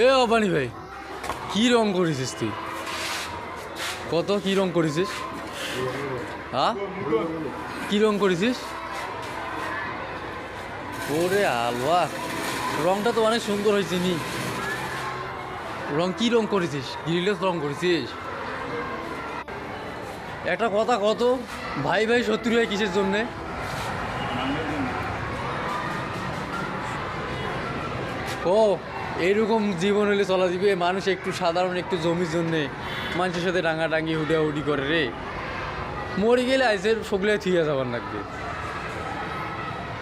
এ অবানি ভাই, কি রং করেছিস তুই? কত কি রং করেছিস? হ্যাঁ, কি রং করেছিস? ওরে আলওয়া, রংটা তো অনেক সুন্দর হয়েছে নি। রং কি রং করেছিস? গ্রিলেস রং করেছিস? একটা কথা কত, ভাই ভাই শত্রু হয় কিসের জন্যে? ও, এইরকম জীবন হলে চলা যাবে? মানুষ একটু সাধারণ একটু জমির জন্যে মানুষের সাথে ডাঙ্গাডাঙ্গি হুডাহুডি করে রে। মরে গেলে আইসের সবলে থিয়া যাবার লাগবে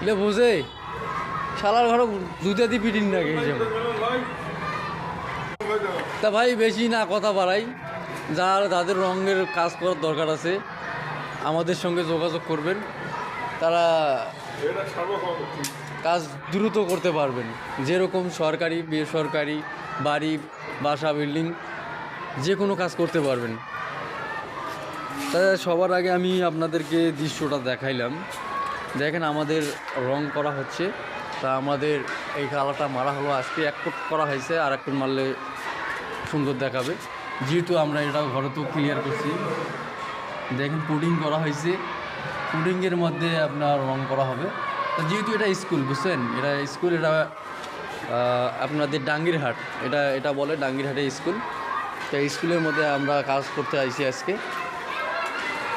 এলে বোঝে। শালার ঘর দুধে দিয়ে পিটিন লাগে হিসেবে। তা ভাই বেশি না কথা বাড়াই, যার যাদের রঙের কাজ করার দরকার আছে আমাদের সঙ্গে যোগাযোগ করবেন, তারা কাজ দ্রুত করতে পারবেন। যেরকম সরকারি বেসরকারি বাড়ি বাসা বিল্ডিং যে কোনো কাজ করতে পারবেন। তা সবার আগে আমি আপনাদেরকে দৃশ্যটা দেখাইলাম। দেখেন আমাদের রং করা হচ্ছে। তা আমাদের এই কালারটা মারা হলো, আজকে এক কোট করা হয়েছে, আর এক কোট মারলে সুন্দর দেখাবে। যেহেতু আমরা এটা ঘরে তো ক্লিয়ার করছি, দেখেন পুডিং করা হয়েছে, পুডিংয়ের মধ্যে আপনার রং করা হবে। তো যেহেতু এটা স্কুল, বুঝছেন, এটা স্কুল, এটা আপনাদের ডাঙ্গিরহাট, এটা বলে ডাঙ্গিরহাটে স্কুল। তো স্কুলের মধ্যে আমরা কাজ করতে আইছি আজকে।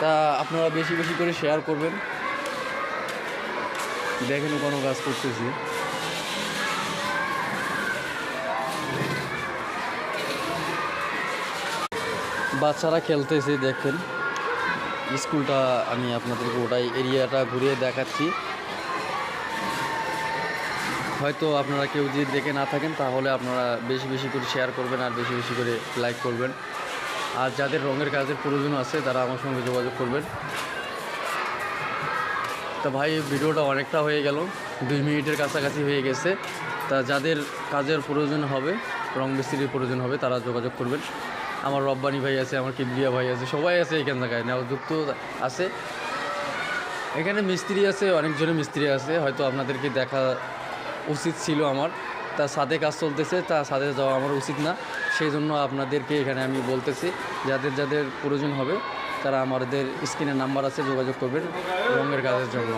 তা আপনারা বেশি বেশি করে শেয়ার করবেন। দেখেন কোনো কাজ করতেছি। বাচ্চারা খেলতেছে, দেখেন স্কুলটা আমি আপনাদেরকে ওটাই এরিয়াটা ঘুরিয়ে দেখাচ্ছি। হয়তো আপনারা কেউ যদি দেখে না থাকেন তাহলে আপনারা বেশি বেশি করে শেয়ার করবেন আর বেশি বেশি করে লাইক করবেন। আর যাদের রঙের কাজের প্রয়োজন আছে তারা আমার সঙ্গে যোগাযোগ করবেন। তা ভাই ভিডিওটা অনেকটা হয়ে গেল, 2 মিনিটের কাছাকাছি হয়ে গেছে। তা যাদের কাজের প্রয়োজন হবে, রং মিস্ত্রির প্রয়োজন হবে, তারা যোগাযোগ করবেন। আমার রব্বানি ভাই আছে, আমার কিবরিয়া ভাই আছে, সবাই আছে এখান জায়গায় নেওয়াযুক্ত আছে। এখানে মিস্ত্রি আছে, অনেকজনের মিস্ত্রি আছে, হয়তো আপনাদেরকে দেখা উচিত ছিল আমার। তার সাথে কাজ চলতেছে, তার সাথে যাওয়া আমার উচিত না, সেই জন্য আপনাদেরকে এখানে আমি বলতেছি। যাদের যাদের প্রয়োজন হবে তারা আমাদের স্ক্রিনের নাম্বার আছে, যোগাযোগ করবেন রঙের কাজের জন্য।